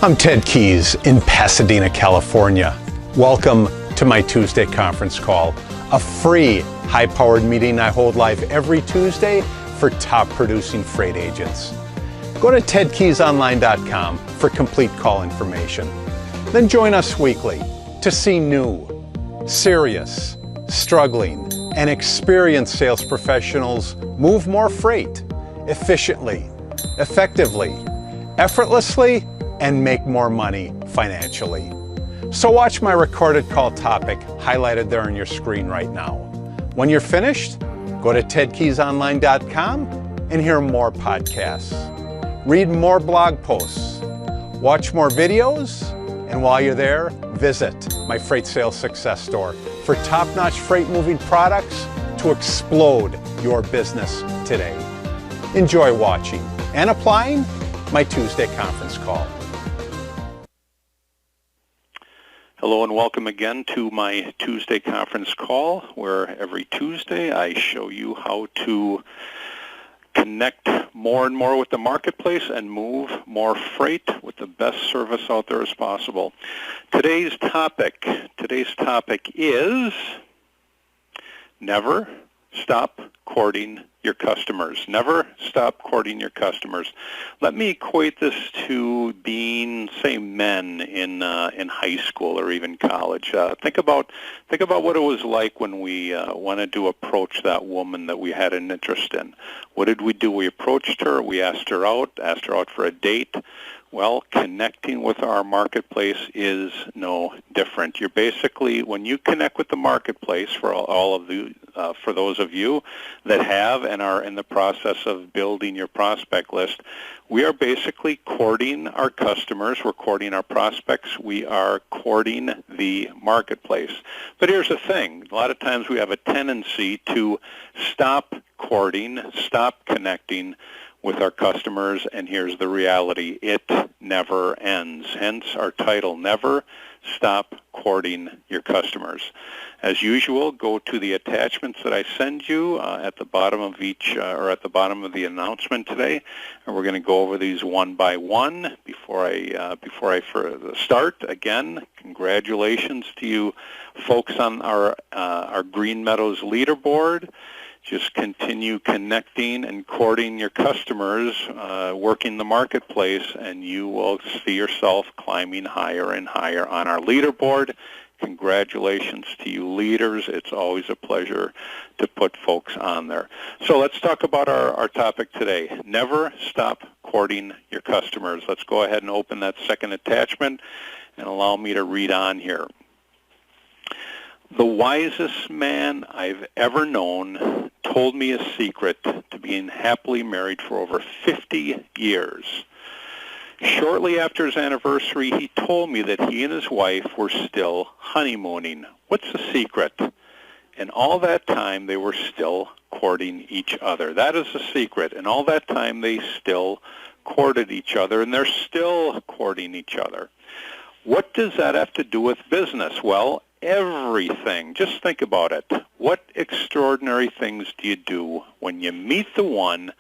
I'm Ted Keys in Pasadena, California. Welcome to my Tuesday conference call, a free high-powered meeting I hold live every Tuesday for top producing freight agents. Go to tedkeysonline.com for complete call information. Then join us weekly to see new, serious, struggling, and experienced sales professionals move more freight efficiently, effectively, effortlessly, and make more money financially. So watch my recorded call topic highlighted there on your screen right now. When you're finished, go to tedkeysonline.com and hear more podcasts. Read more blog posts, watch more videos, and while you're there, visit my Freight Sales Success Store for top-notch freight moving products to explode your business today. Enjoy watching and applying my Tuesday conference call. Hello and welcome again to my Tuesday conference call, where every Tuesday I show you how to connect more and more with the marketplace and move more freight with the best service out there as possible. Today's topic is never stop courting your customers. Never stop courting your customers. Let me equate this to being, say, men in high school or even college. Think about what it was like when we wanted to approach that woman that we had an interest in. What did we do? We approached her. We asked her out for a date. Well, connecting with our marketplace is no different. You're basically, when you connect with the marketplace, for those of you that have and are in the process of building your prospect list, we are basically courting our customers. We're courting our prospects. We are courting the marketplace. But here's the thing. A lot of times we have a tendency to stop courting, stop connecting with our customers, and here's the reality. It never ends. Hence our title, Never Stop Courting Your Customers. As usual, go to the attachments that I send you at the bottom of at the bottom of the announcement today, and we're going to go over these one by one. Before I start, again, congratulations to you folks on our Green Meadows leaderboard. Just continue connecting and courting your customers, working the marketplace, and you will see yourself climbing higher and higher on our leaderboard. Congratulations to you leaders. It's always a pleasure to put folks on there. So let's talk about our topic today. Never stop courting your customers. Let's go ahead and open that second attachment and allow me to read on here. The wisest man I've ever known told me a secret to being happily married for over 50 years. Shortly after his anniversary, he told me that he and his wife were still honeymooning. What's the secret? And all that time, they were still courting each other. That is the secret. And all that time, they still courted each other, and they're still courting each other. What does that have to do with business? Well, everything. Just think about it. What extraordinary things do you do when you meet the one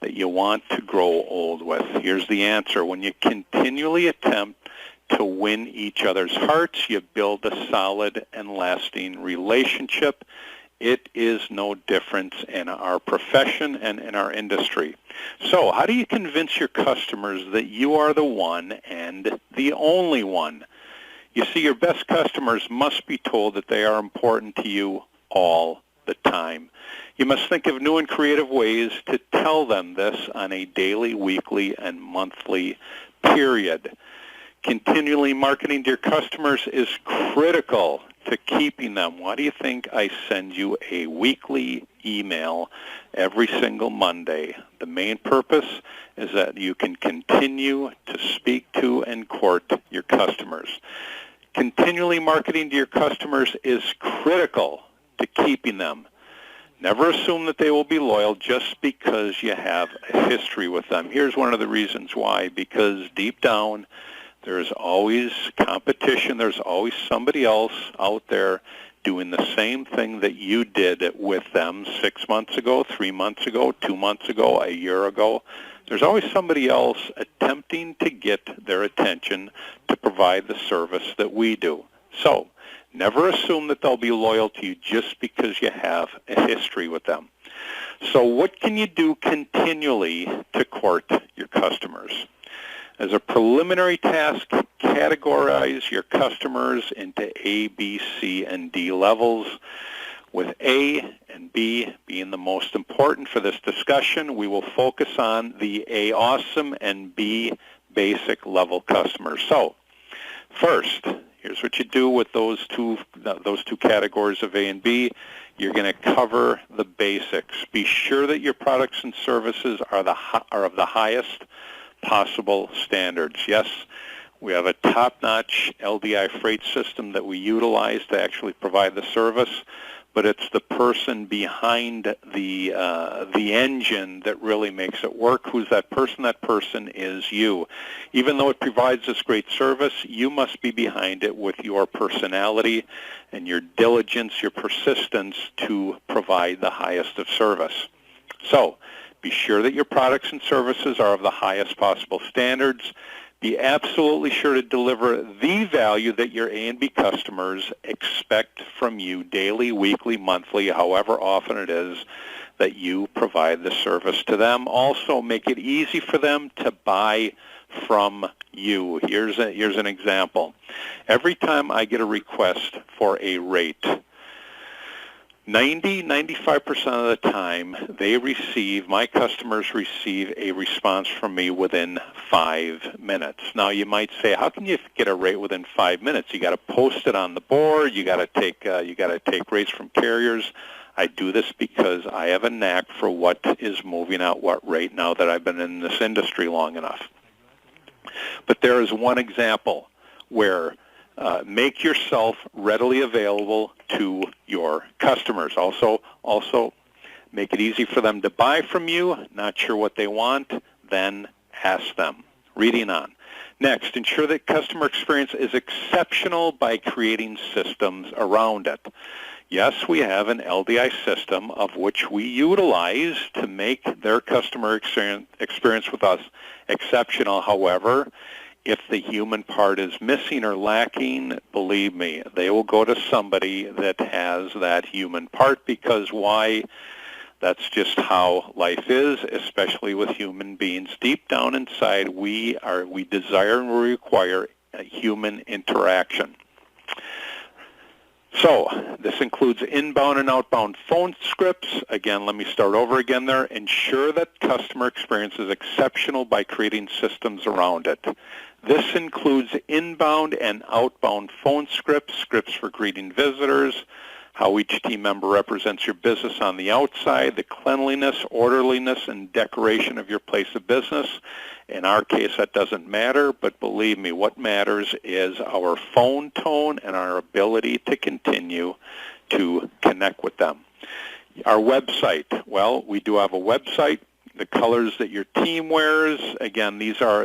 that you want to grow old with? Here's the answer. When you continually attempt to win each other's hearts, you build a solid and lasting relationship. It is no different in our profession and in our industry. So how do you convince your customers that you are the one and the only one? You see, your best customers must be told that they are important to you all the time. You must think of new and creative ways to tell them this on a daily, weekly, and monthly period. Continually marketing to your customers is critical to keeping them. Why do you think I send you a weekly email every single Monday? The main purpose is that you can continue to speak to and court your customers. Continually marketing to your customers is critical to keeping them. Never assume that they will be loyal just because you have a history with them. Here's one of the reasons why. Because deep down, there's always competition. There's always somebody else out there doing the same thing that you did with them 6 months ago, 3 months ago, 2 months ago, a year ago. There's always somebody else attempting to get their attention to provide the service that we do. So never assume that they'll be loyal to you just because you have a history with them. So what can you do continually to court your customers? As a preliminary task, categorize your customers into A, B, C, and D levels, with A and B being the most important for this discussion. We will focus on the A awesome and B basic level customers. So first, here's what you do with those two categories of A and B. You're going to cover the basics. Be sure that your products and services are of the highest possible standards. Yes, we have a top-notch LDI freight system that we utilize to actually provide the service, but it's the person behind the engine that really makes it work. Who's that person? That person is you. Even though it provides this great service, you must be behind it with your personality and your diligence, your persistence to provide the highest of service. So be sure that your products and services are of the highest possible standards. Be absolutely sure to deliver the value that your A and B customers expect from you daily, weekly, monthly, however often it is that you provide the service to them. Also, make it easy for them to buy from you. Here's an example. Every time I get a request for a rate, 95% of the time, my customers receive a response from me within 5 minutes. Now, you might say, how can you get a rate within 5 minutes? You got to post it on the board. You got to take rates from carriers. I do this because I have a knack for what is moving at what rate now that I've been in this industry long enough. But there is one example where make yourself readily available to your customers. Also, make it easy for them to buy from you. Not sure what they want? Then ask them. Reading on. Next, ensure that customer experience is exceptional by creating systems around it. Yes, we have an LDI system of which we utilize to make their customer experience with us exceptional. However, if the human part is missing or lacking, believe me, they will go to somebody that has that human part, because why? That's just how life is, especially with human beings. Deep down inside, we desire and we require human interaction. So this includes inbound and outbound phone scripts. Again, let me start over again there. Ensure that customer experience is exceptional by creating systems around it. This includes inbound and outbound phone scripts for greeting visitors, how each team member represents your business on the outside, the cleanliness, orderliness, and decoration of your place of business. In our case, that doesn't matter, but believe me, what matters is our phone tone and our ability to continue to connect with them. Our website, well, we do have a website. The colors that your team wears, again, these are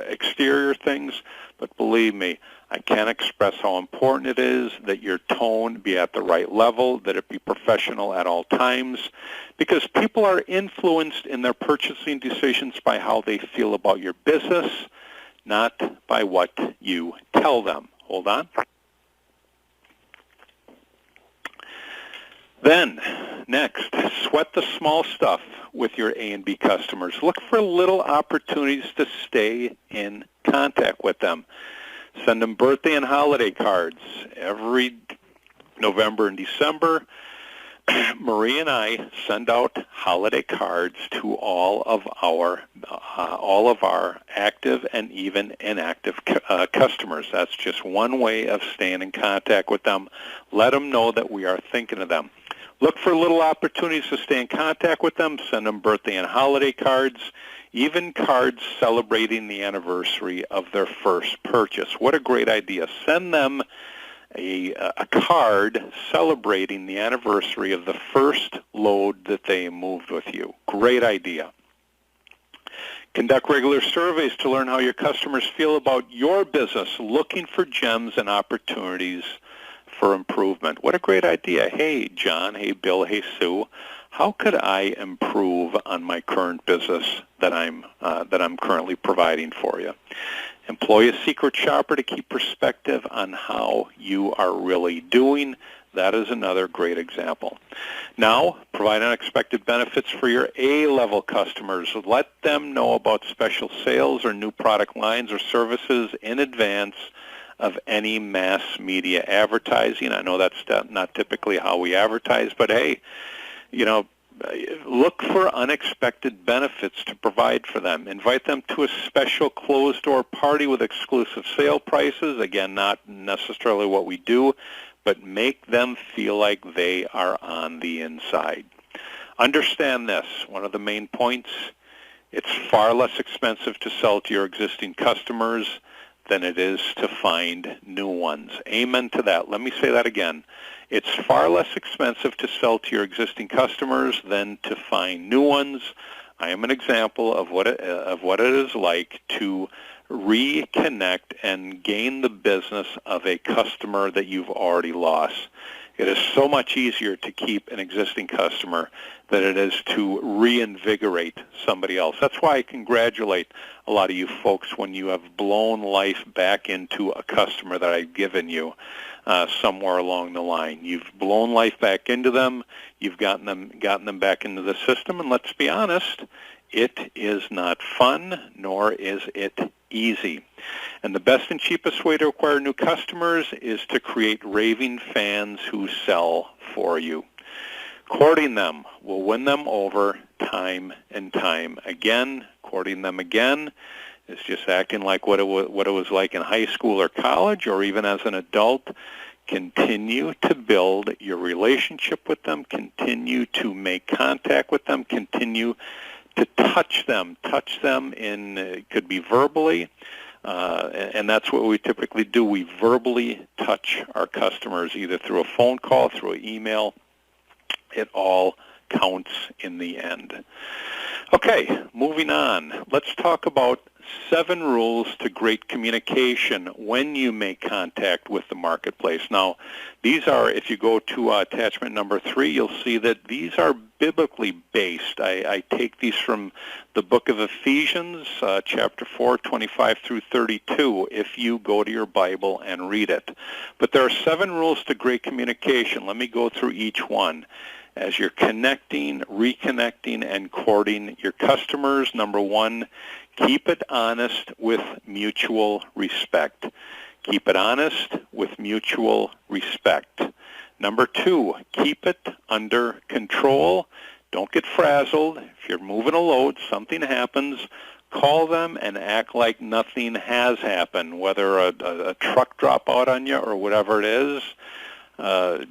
exterior things, but believe me, I can't express how important it is that your tone be at the right level, that it be professional at all times, because people are influenced in their purchasing decisions by how they feel about your business, not by what you tell them. Hold on. Then, next, sweat the small stuff with your A and B customers. Look for little opportunities to stay in contact with them. Send them birthday and holiday cards. Every November and December, Marie and I send out holiday cards to all of our active and even inactive customers. That's just one way of staying in contact with them. Let them know that we are thinking of them. Look for little opportunities to stay in contact with them. Send them birthday and holiday cards, even cards celebrating the anniversary of their first purchase. What a great idea. Send them a card celebrating the anniversary of the first load that they moved with you. Great idea. Conduct regular surveys to learn how your customers feel about your business, looking for gems and opportunities for improvement. What a great idea. Hey, John. Hey, Bill. Hey, Sue. how could I improve on my current business that I'm currently providing for you? Employ a secret shopper to keep perspective on how you are really doing. That is another great example. Now, provide unexpected benefits for your A-level customers. Let them know about special sales or new product lines or services in advance of any mass media advertising. I know that's not typically how we advertise, but hey, look for unexpected benefits to provide for them. Invite them to a special closed-door party with exclusive sale prices. Again, not necessarily what we do, but make them feel like they are on the inside. Understand this, one of the main points, it's far less expensive to sell to your existing customers than it is to find new ones. Amen to that. Let me say that again. It's far less expensive to sell to your existing customers than to find new ones. I am an example of what it is like to reconnect and gain the business of a customer that you've already lost. It is so much easier to keep an existing customer than it is to reinvigorate somebody else. That's why I congratulate a lot of you folks when you have blown life back into a customer that I've given you somewhere along the line. You've blown life back into them. You've gotten them back into the system. And let's be honest, it is not fun, nor is it easy. And the best and cheapest way to acquire new customers is to create raving fans who sell for you. Courting them will win them over time and time again. Courting them again is just acting like what it was like in high school or college, or even as an adult. Continue to build your relationship with them. Continue to make contact with them. Continue to touch them in, it could be verbally, and that's what we typically do. We verbally touch our customers, either through a phone call, through an email. It all counts in the end. Okay, moving on. Let's talk about 7 rules to great communication when you make contact with the marketplace. Now, these are, if you go to attachment number 3, you'll see that these are biblically based. I take these from the book of Ephesians, chapter 4, 25 through 32, if you go to your Bible and read it. But there are 7 rules to great communication. Let me go through each one. As you're connecting, reconnecting, and courting your customers, number 1, keep it honest with mutual respect. Keep it honest with mutual respect. Number 2, keep it under control. Don't get frazzled. If you're moving a load, something happens, call them and act like nothing has happened, whether a truck drop out on you or whatever it is.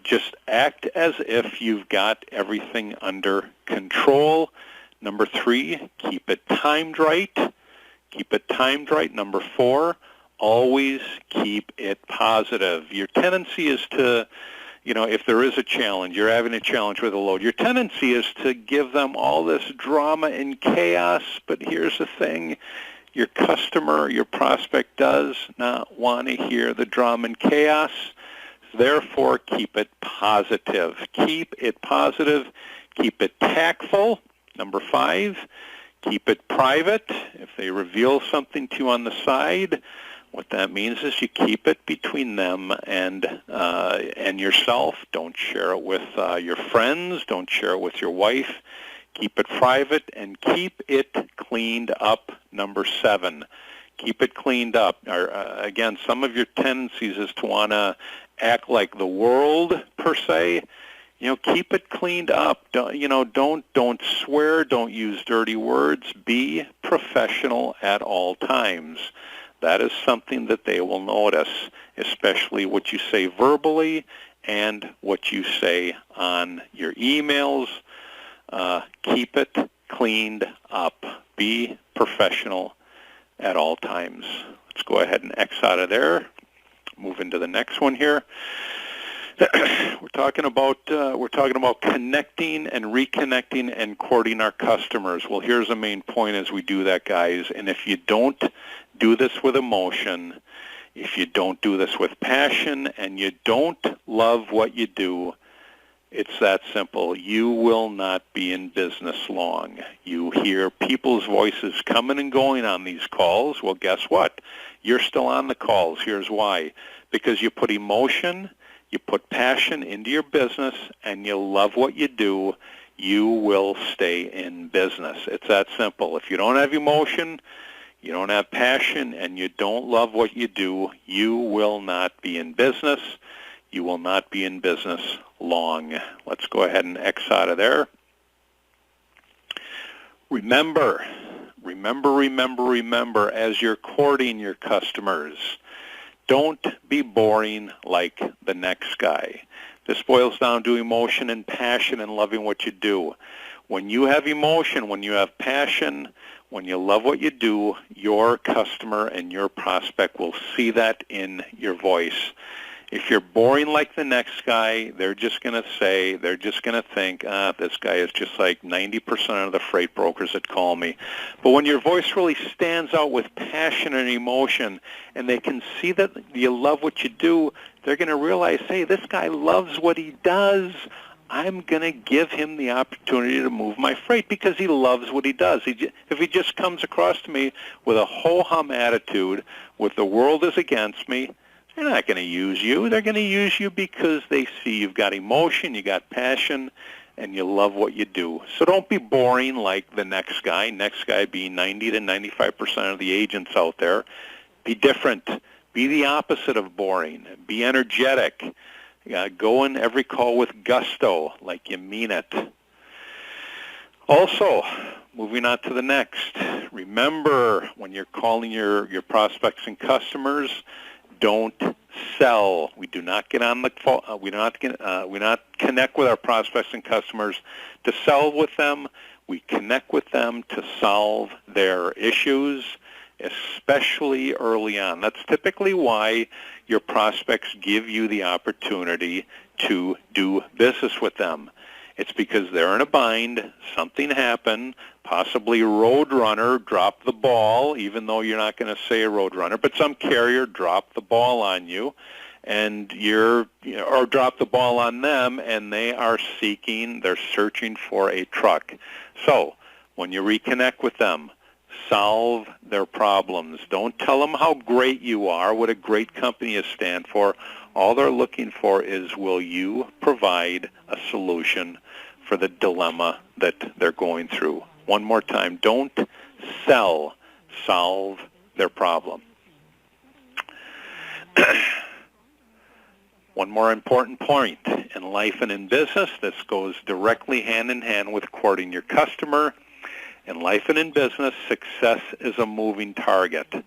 Just act as if you've got everything under control. Number 3, keep it timed right. Keep it timed right. Number 4, always keep it positive. Your tendency is to, if there is a challenge, you're having a challenge with a load, your tendency is to give them all this drama and chaos. But here's the thing. Your customer, your prospect does not want to hear the drama and chaos. Therefore, keep it positive. Keep it positive. Keep it tactful. Number 5, keep it private. If they reveal something to you on the side, what that means is you keep it between them and yourself. Don't share it with your friends. Don't share it with your wife. Keep it private and keep it cleaned up. Number 7, keep it cleaned up. Again, some of your tendencies is to want to act like the world per se. Keep it cleaned up. Don't swear. Don't use dirty words. Be professional at all times. That is something that they will notice, especially what you say verbally and what you say on your emails. Keep it cleaned up. Be professional at all times. Let's go ahead and X out of there. Move into the next one here. We're talking about connecting and reconnecting and courting our customers. Well, here's the main point as we do that, guys. And if you don't do this with emotion, if you don't do this with passion, and you don't love what you do, It's that simple. You will not be in business long. You hear people's voices coming and going on these calls. Well, guess what? You're still on the calls. Here's why. Because you put emotion, you put passion into your business, and you love what you do, you will stay in business. It's that simple. If you don't have emotion, you don't have passion, and you don't love what you do, you will not be in business. You will not be in business long. Let's go ahead and X out of there. Remember, as you're courting your customers, don't be boring like the next guy. This boils down to emotion and passion and loving what you do. When you have emotion, when you have passion, when you love what you do, your customer and your prospect will see that in your voice. If you're boring like the next guy, they're just going to think, this guy is just like 90% of the freight brokers that call me. But when your voice really stands out with passion and emotion, and they can see that you love what you do, they're going to realize, hey, this guy loves what he does. I'm going to give him the opportunity to move my freight because he loves what he does. If he just comes across to me with a ho-hum attitude, with the world is against me, they're not going to use you. They're going to use you because they see you've got emotion, you got passion, and you love what you do. So don't be boring like the next guy being 90 to 95% of the agents out there. Be different. Be the opposite of boring. Be energetic. Go in every call with gusto, like you mean it. Also, moving on to the next, remember when you're calling your prospects and customers, don't sell. We do not get on the phone. We do not connect with our prospects and customers to sell with them. We connect with them to solve their issues, especially early on. That's typically why your prospects give you the opportunity to do business with them. It's because they're in a bind, something happened, possibly a roadrunner dropped the ball, even though you're not going to say a roadrunner, but some carrier dropped the ball on you, and or dropped the ball on them, and they're searching for a truck. So when you reconnect with them, solve their problems. Don't tell them how great you are, what a great company you stand for. All they're looking for is, will you provide a solution for the dilemma that they're going through? One more time, don't sell, solve their problem. One more important point in life and in business, this goes directly hand in hand with courting your customer. In life and in business, success is a moving target.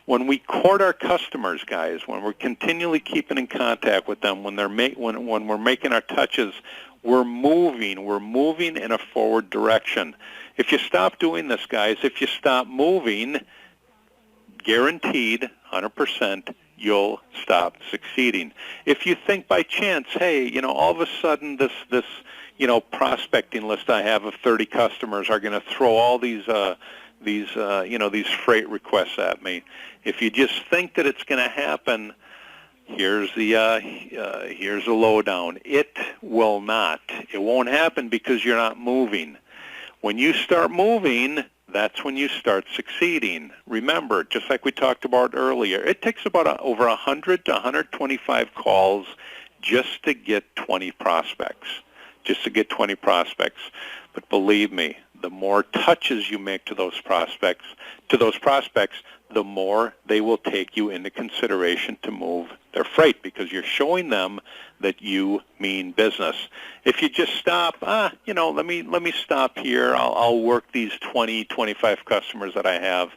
When we court our customers, guys, when we're continually keeping in contact with them, when we're making our touches, we're moving in a forward direction. If you stop doing this, guys, if you stop moving, guaranteed, 100%, you'll stop succeeding. If you think by chance, hey, all of a sudden this prospecting list I have of 30 customers are going to throw all these freight requests at me. If you just think that it's going to happen, here's the lowdown. It will not. It won't happen because you're not moving. When you start moving, that's when you start succeeding. Remember, just like we talked about earlier, it takes about over 100 to 125 calls just to get 20 prospects. But believe me, the more touches you make to those prospects, the more they will take you into consideration to move their freight, because you're showing them that you mean business. If you just stop, let me stop here. I'll work these 20, 25 customers that I have.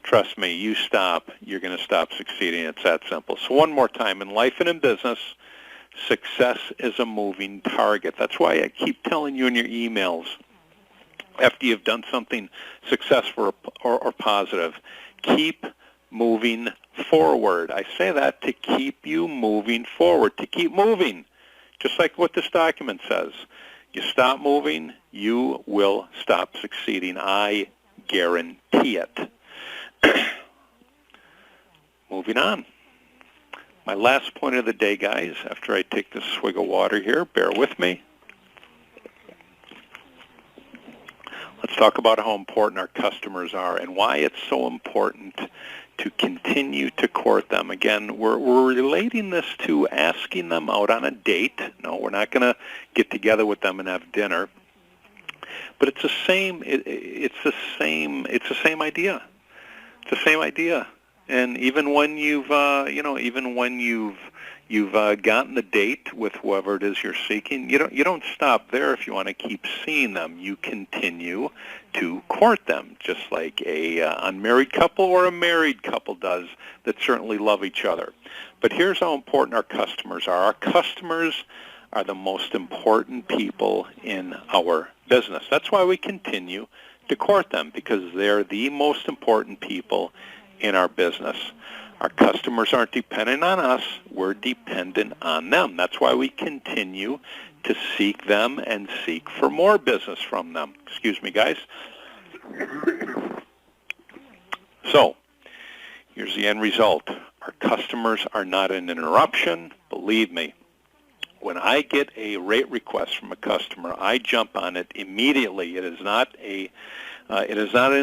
Trust me, you stop, you're going to stop succeeding. It's that simple. So one more time, in life and in business, success is a moving target. That's why I keep telling you in your emails, after you've done something successful or positive, keep moving forward. I say that to keep you moving forward, to keep moving, just like what this document says. You stop moving, you will stop succeeding. I guarantee it. Moving on. My last point of the day, guys, after I take this swig of water here, bear with me. let's talk about how important our customers are and why it's so important to continue to court them. Again, we're relating this to asking them out on a date. No, we're not going to get together with them and have dinner. But it's the same. It's the same idea. It's the same idea. And even when you've gotten the date with whoever it is you're seeking, you don't stop there. If you want to keep seeing them, you continue to court them, just like a unmarried couple or a married couple does that certainly love each other. But here's how important our customers are. Our customers are the most important people in our business. That's why we continue to court them, because they're the most important people in our business. Our customers aren't dependent on us. We're dependent on them. That's why we continue to seek them and seek for more business from them. Excuse me, guys. So, here's the end result. Our customers are not an interruption. Believe me, when I get a rate request from a customer, I jump on it immediately. It is not an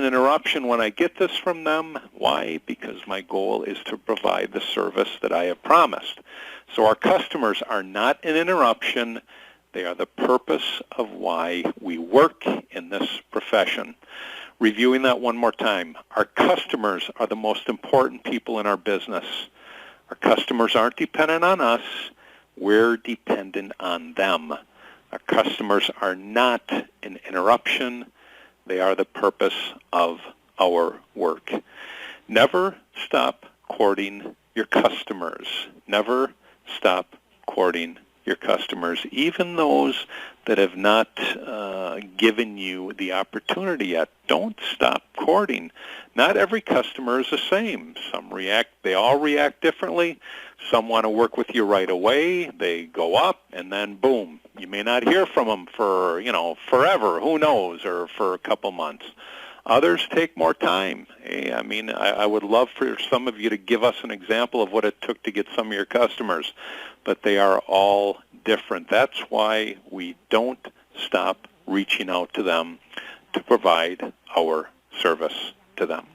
interruption when I get this from them. Why? Because my goal is to provide the service that I have promised. So our customers are not an interruption. They are the purpose of why we work in this profession. Reviewing that one more time. Our customers are the most important people in our business. Our customers aren't dependent on us. We're dependent on them. Our customers are not an interruption. They are the purpose of our work. Never stop courting your customers. Never stop courting your customers, even those that have not given you the opportunity yet. Don't stop courting. Not every customer is the same. They all react differently. Some want to work with you right away. They go up, and then boom, you may not hear from them for, forever, who knows, or for a couple months. Others take more time. I would love for some of you to give us an example of what it took to get some of your customers, but they are all different. That's why we don't stop reaching out to them to provide our service to them.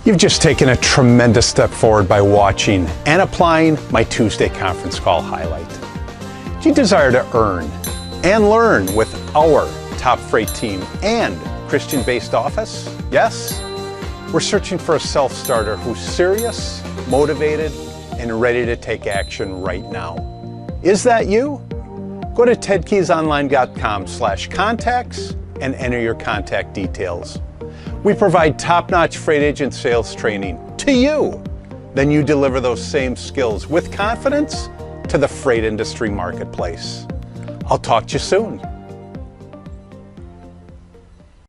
You've just taken a tremendous step forward by watching and applying my Tuesday conference call highlight. Do you desire to earn and learn with our top freight team and Christian-based office? Yes? We're searching for a self-starter who's serious, motivated, and ready to take action right now. Is that you? Go to tedkeysonline.com/contacts and enter your contact details. We provide top-notch freight agent sales training to you. Then you deliver those same skills with confidence to the freight industry marketplace. I'll talk to you soon.